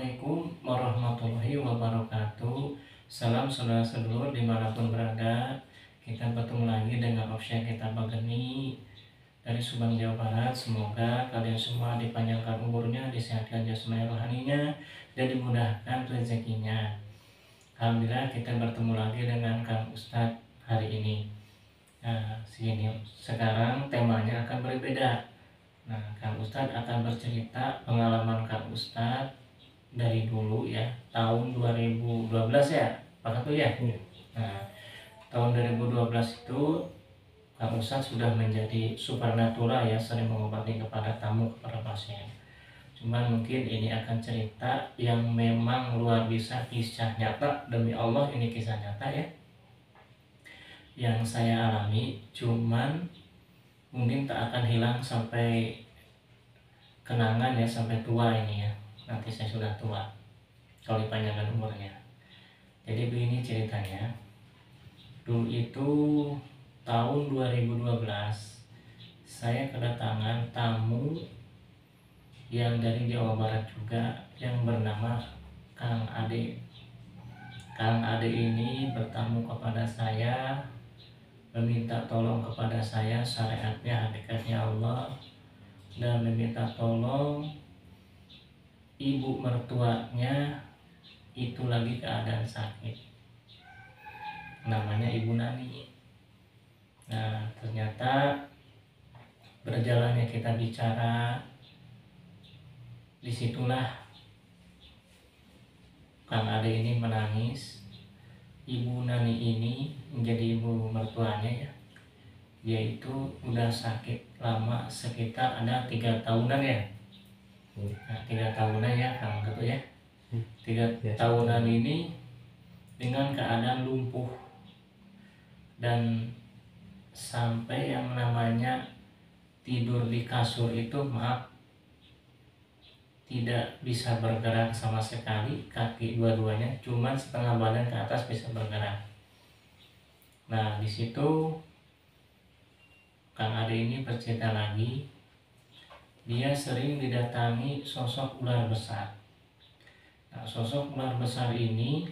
Assalamualaikum warahmatullahi wabarakatuh. Salam saudara sedulur dimanapun berada. Kita bertemu lagi dengan Opsya kita Bageni dari Subang, Jawa Barat. Semoga kalian semua dipanjangkan umurnya, disehatkan jasmani rohaninya, dan dimudahkan rezekinya. Alhamdulillah kita bertemu lagi dengan Kang Ustadz hari ini. Nah, sekarang temanya akan berbeda. Nah, Kang Ustadz akan bercerita pengalaman Kang Ustadz dari dulu ya, tahun 2012 ya Pak Ketua ya. Nah, tahun 2012 itu Kang Ustadz sudah menjadi supernatural ya, sering mengobati kepada tamu, kepada pasien. Cuman mungkin ini akan cerita yang memang luar biasa, kisah nyata, demi Allah ini kisah nyata ya, yang saya alami. Cuman mungkin tak akan hilang sampai kenangan ya, sampai tua ini ya, nanti saya sudah tua kalau dipanjangkan umurnya. Jadi begini ceritanya. Dulu itu tahun 2012 saya kedatangan tamu yang dari Jawa Barat juga, yang bernama Kang Ade. Kang Ade ini bertamu kepada saya, meminta tolong kepada saya, syariatnya, hakikatnya Allah, dan meminta tolong ibu mertuanya itu lagi keadaan sakit, namanya Ibu Nani. Nah, ternyata berjalannya kita bicara, disitulah Kang Ade ini menangis. Ibu Nani ini menjadi ibu mertuanya ya, dia itu udah sakit lama, sekitar ada 3 tahunan ya. Nah, 3 tahunan ya Kang Ketua ya. 3 tahunan ini dengan keadaan lumpuh, dan sampai yang namanya tidur di kasur itu, maaf, tidak bisa bergerak sama sekali, kaki dua-duanya cuman setengah badan ke atas bisa bergerak. Nah, di situ Kang Ade ini bercerita lagi, dia sering didatangi sosok ular besar. Nah, sosok ular besar ini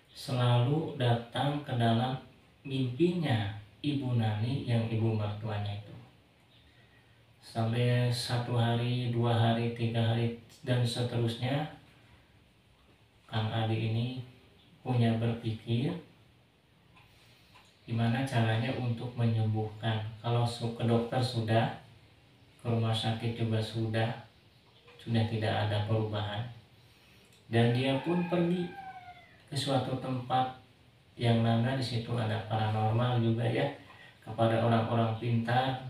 selalu datang ke dalam mimpinya Ibu Nani yang ibu mertuanya itu. Sampai 1 hari, 2 hari, 3 hari, dan seterusnya, Kang Ade ini punya berpikir gimana caranya untuk menyembuhkan. Kalau ke dokter sudah, ke rumah sakit juga sudah tidak ada perubahan. Dan dia pun pergi ke suatu tempat yang mana di situ ada paranormal juga ya, kepada orang-orang pintar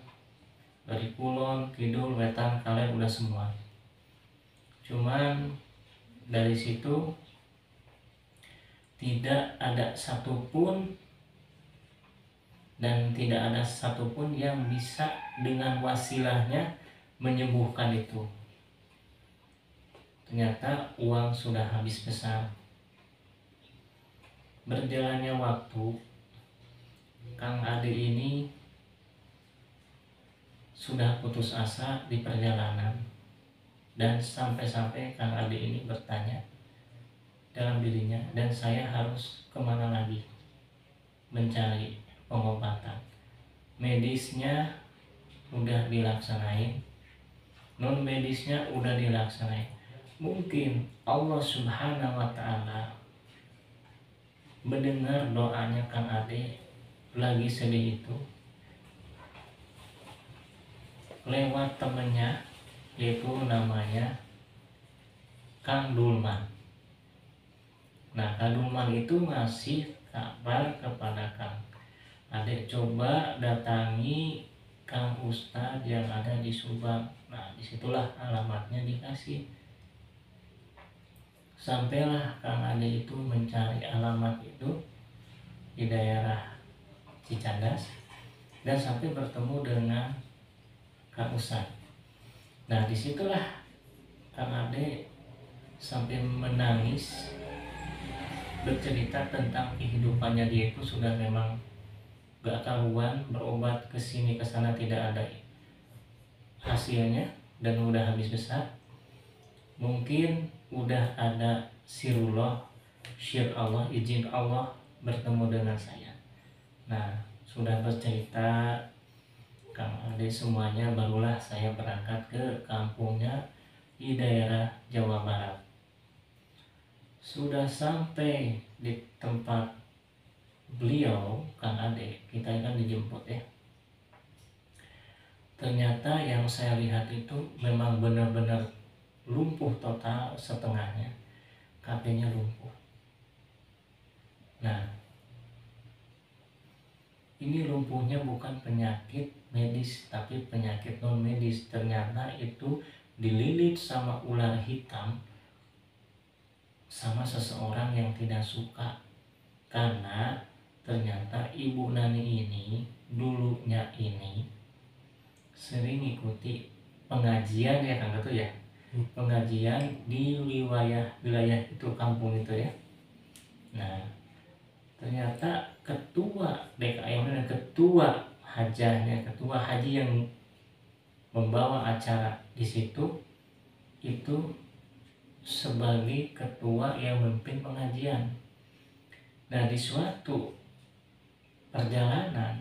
dari Kulon, Kidul, Wetan, kalian udah semua. Cuman dari situ tidak ada satupun, dan tidak ada satupun yang bisa dengan wasilahnya menyembuhkan itu. Ternyata uang sudah habis besar. Berjalannya waktu, Kang Ade ini sudah putus asa di perjalanan, dan sampai-sampai Kang Ade ini bertanya dalam dirinya, dan saya harus kemana lagi mencari pengobatan. Medisnya udah dilaksanain, non medisnya udah dilaksanain. Mungkin Allah Subhanahu wa Ta'ala mendengar doanya Kang Ade lagi sedih itu lewat temennya, yaitu namanya Kang Dulman. Nah, Kang Dulman itu ngasih kabar kepada Kang Ade, coba datangi Kang Ustadz yang ada di Subang. Nah, disitulah alamatnya dikasih. Sampailah Kang Ade itu mencari alamat itu di daerah Cicadas, dan sampai bertemu dengan Kang Ustadz. Nah, disitulah Kang Ade sampai menangis, bercerita tentang kehidupannya. Dia itu sudah memang gak karuan, berobat ke sini ke sana tidak ada hasilnya, dan udah habis besar. mungkin udah ada sirullah, syir Allah, izin Allah bertemu dengan saya. Nah, sudah bercerita Kang Ade semuanya, barulah saya berangkat ke kampungnya di daerah Jawa Barat. Sudah sampai di tempat beliau, Kang Ade, kita kan dijemput ya. Ternyata yang saya lihat itu memang benar-benar lumpuh total setengahnya, kakinya lumpuh. Nah, ini lumpuhnya bukan penyakit medis tapi penyakit non medis. Ternyata itu dililit sama ular hitam sama seseorang yang tidak suka, karena ternyata Ibu Nani ini dulunya ini sering ikuti pengajian ya Kang Ketu ya, pengajian di wilayah itu, kampung itu ya. Nah, ternyata ketua DKM dan ketua hajahnya, ketua haji yang membawa acara di situ itu sebagai ketua yang memimpin pengajian. Nah, di suatu perjalanan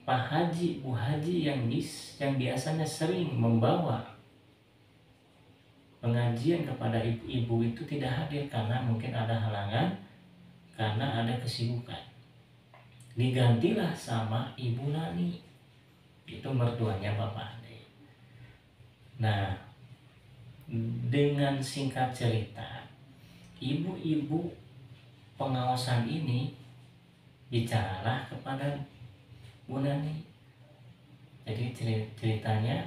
Pak Haji, Bu Haji yang biasanya sering membawa pengajian kepada ibu-ibu itu tidak hadir karena mungkin ada halangan, karena ada kesibukan. Digantilah sama Ibu Nani, itu mertuanya Bapak Ade. Nah, dengan singkat cerita, ibu-ibu pengawasan ini bicaralah kepada Bu Nani. Jadi ceritanya,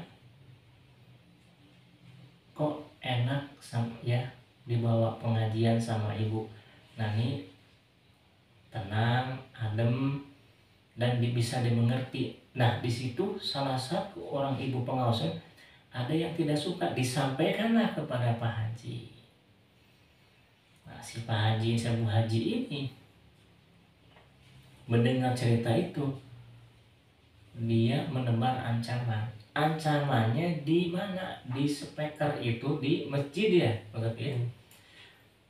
kok enak ya dibawa pengajian sama Ibu Nani, tenang, adem, dan bisa dimengerti. Nah, di situ salah satu orang ibu pengawasan ada yang tidak suka, disampaikanlah kepada Pak Haji. Nah, si Pak Haji, si Bu Haji ini mendengar cerita itu, dia menebar ancaman. Ancamannya di mana? Di speaker itu di masjid ya, begitu ya.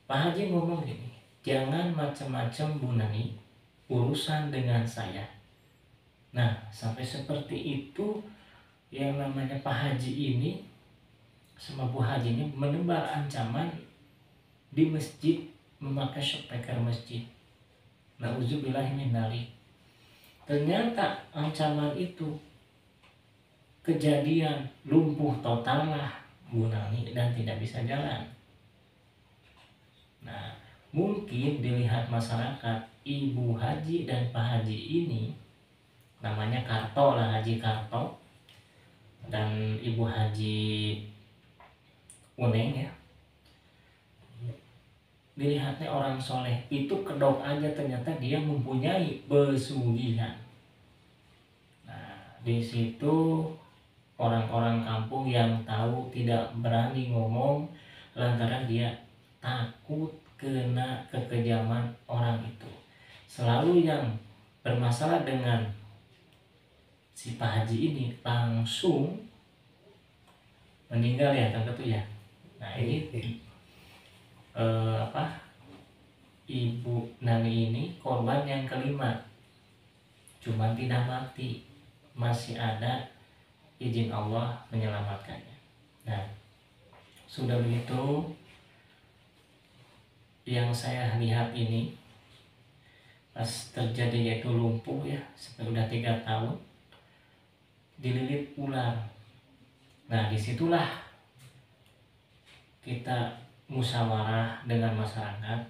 Pak Haji ngomong gini, jangan macam-macam Bu Nani urusan dengan saya. Nah, sampai seperti itu yang namanya Pak Haji ini sama Bu Haji ini menebar ancaman di masjid memakai speaker masjid. Nauzubillahi min dzalik. Ternyata ancaman itu kejadian lumpuh total lah Bu Nani dan tidak bisa jalan. Nah, mungkin dilihat masyarakat, Ibu Haji dan Pak Haji ini namanya Karto lah, Haji Karto dan Ibu Haji Uneng ya, dilihatnya orang soleh, itu kedok aja ternyata dia mempunyai pesugihan. Nah, di situ orang-orang kampung yang tahu tidak berani ngomong lantaran dia takut kena kekejaman orang itu. Selalu yang bermasalah dengan si Pak Haji ini langsung meninggal ya Kang Ketu ya. Nah, ini Ibu Nani ini korban yang kelima, cuman tidak mati, masih ada izin Allah menyelamatkannya. Nah, sudah begitu yang saya lihat ini pas terjadi yaitu lumpuh ya, sudah 3 tahun dililit ular. Nah, disitulah kita musyawarah dengan masyarakat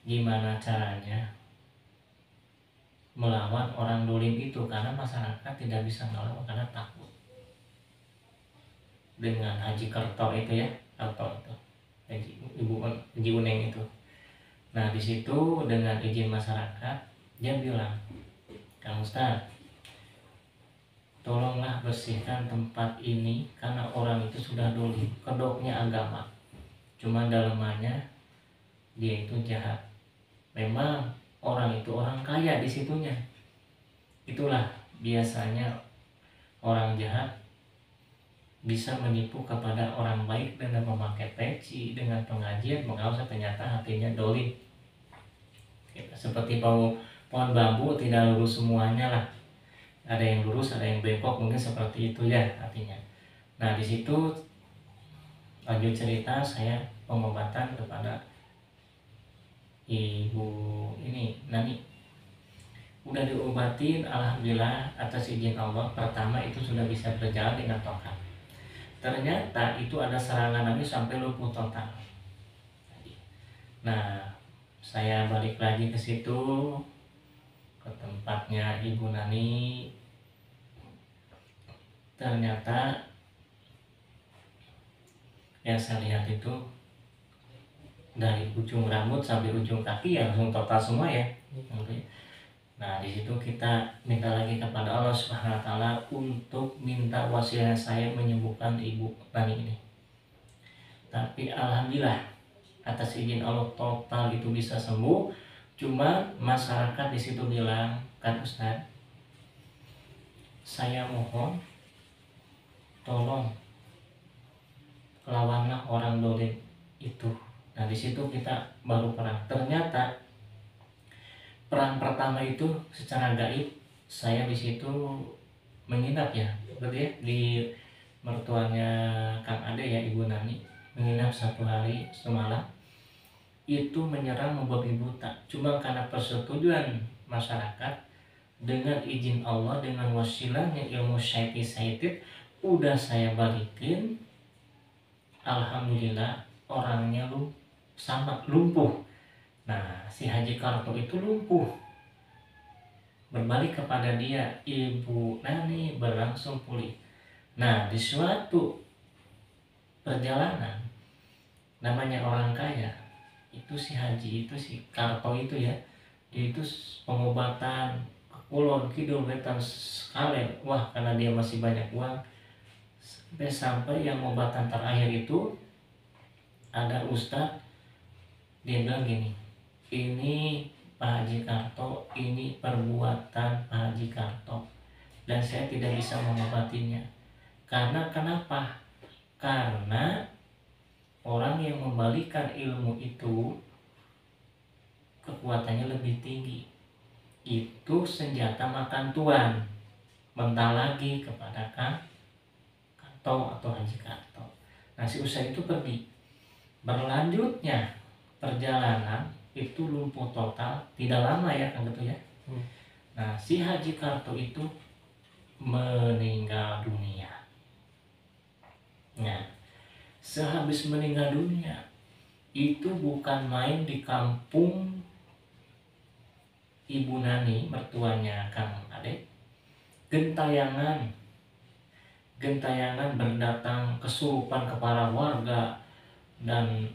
gimana caranya melawan orang dolim itu, karena masyarakat tidak bisa melawan karena takut dengan Haji Kerto itu ya, Kerto itu Haji Uneng itu. Nah, di situ dengan izin masyarakat dia bilang, Kang Ustaz, tolonglah bersihkan tempat ini karena orang itu sudah dolim, kedoknya agama, cuma dalamannya dia itu jahat. Memang orang itu orang kaya di situnya. Itulah biasanya orang jahat bisa menipu kepada orang baik dengan memakai peci, dengan pengajian, mengawas ternyata hatinya dolim. Seperti pohon bambu tidak lurus semuanya lah, ada yang lurus, ada yang bengkok, mungkin seperti itu ya artinya. Nah di situ lanjut cerita, saya pengobatan kepada ibu ini Nani, udah diobatin, alhamdulillah atas izin Allah. Pertama itu sudah bisa berjalan dengan total, ternyata itu ada serangan lagi sampai lumpuh total. Nah saya balik lagi ke situ, ke tempatnya ibu Nani. Ternyata yang saya lihat itu dari ujung rambut sampai ujung kaki ya langsung total semua ya. Nah di situ kita minta lagi kepada Allah Subhanahu Wa Taala untuk minta wasilah saya menyembuhkan ibu Nani ini. Tapi alhamdulillah atas izin Allah total itu bisa sembuh. Cuma masyarakat di situ bilang, kan Ustaz, saya mohon tolong lawanlah orang dolim itu. Nah di situ kita baru perang. Ternyata perang pertama itu secara gaib saya di situ menginap ya, berarti ya, di mertuanya Kang Ade ya, Ibu Nani, menginap 1 hari semalam. Itu menyerang membabi buta. Cuma karena persetujuan masyarakat, dengan izin Allah, dengan wasilahnya ilmu syaitik udah saya balikin. Alhamdulillah orangnya sama lumpuh. Nah si Haji Karto itu lumpuh. Berbalik kepada dia, Ibu Nani berlangsung pulih. Nah di suatu perjalanan, namanya orang kaya itu si Haji itu, si Karto itu ya, dia itu pengobatan ke Kulon Kidul Wetan sekali. Wah karena dia masih banyak uang, sampai yang obatan terakhir itu ada ustadz, dia bilang gini, ini Pak Haji Karto, ini perbuatan Pak Haji Karto dan saya tidak bisa mengobatinya. Karena kenapa? Karena orang yang membalikan ilmu itu kekuatannya lebih tinggi. Itu senjata makan tuan. Bentar lagi kepada Kang Karto atau Haji Karto. Nah si ustadz itu pergi. Berlanjutnya perjalanan itu lumpuh total, tidak lama ya kan gitu ya. Nah si Haji Karto itu meninggal dunia. Nah sehabis meninggal dunia itu bukan main di kampung Ibu Nani, mertuanya Kang Ade, gentayangan berdatang kesurupan kepada warga dan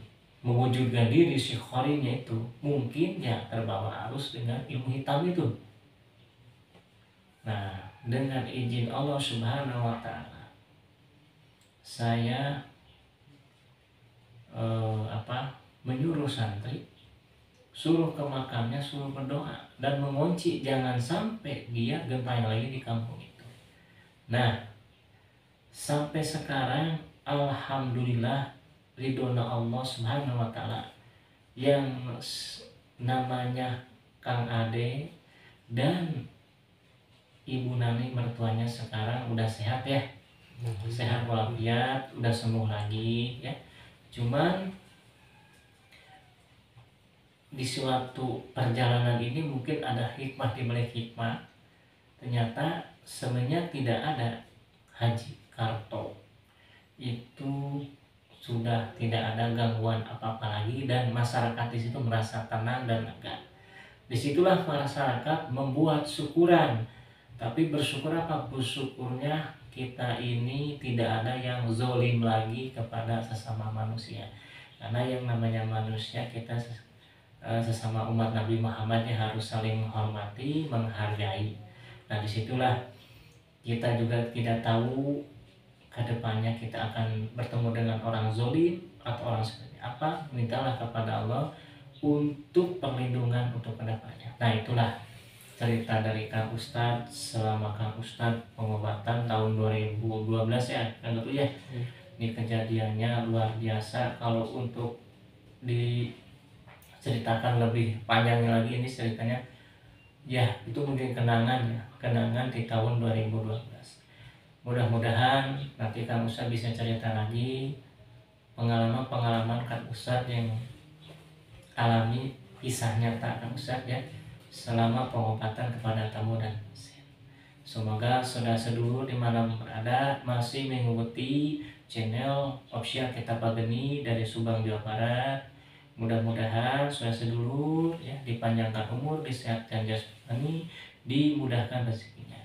mewujudkan diri si khorinya itu mungkin ya terbawa arus dengan ilmu hitam itu. Nah dengan izin Allah Subhanahu Wa Taala saya menyuruh santri, suruh ke makamnya, suruh berdoa dan mengunci jangan sampai dia gentayang lagi di kampung itu. Nah sampai sekarang alhamdulillah ridhona Allah Subhanahu Wa Taala, yang namanya Kang Ade dan Ibu Nani mertuanya sekarang udah sehat ya, sehat walafiat, udah sembuh lagi ya. Cuman di suatu perjalanan ini mungkin ada hikmah di balik hikmah. Ternyata sebenarnya tidak ada Haji Karto itu sudah tidak ada gangguan apa-apa lagi dan masyarakat di situ merasa tenang dan lega. Disitulah masyarakat membuat syukuran. Tapi bersyukur apa? Bersyukurnya kita ini tidak ada yang zolim lagi kepada sesama manusia. Karena yang namanya manusia, kita sesama umat Nabi Muhammad harus saling menghormati, menghargai. Nah disitulah kita juga tidak tahu kedepannya kita akan bertemu dengan orang zolim atau orang seperti apa. Mintalah kepada Allah untuk perlindungan untuk kedepannya. Nah itulah cerita dari Kang Ustadz selama Kang Ustadz pengobatan tahun 2012 ya kan itu ya. Ini kejadiannya luar biasa. Kalau untuk diceritakan lebih panjangnya lagi ini ceritanya ya itu mungkin kenangan di tahun 2012. Mudah-mudahan nanti Kang Ustadz bisa cerita lagi pengalaman Kang Ustadz yang alami, kisah nyata Kang Ustadz ya selama pengobatan kepada tamu dan pasien. Semoga saudara sedulur dimanapun berada masih mengikuti channel official Kitab Pageni dari Subang, Jawa Barat. Mudah-mudahan saudara sedulur ya dipanjangkan umur, disehatkan jasmani, dimudahkan rezekinya.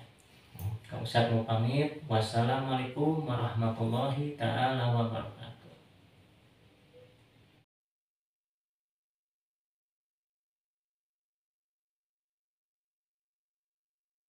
Kang Ustadz mau pamit. Wassalamualaikum warahmatullahi taala wabarakatuh.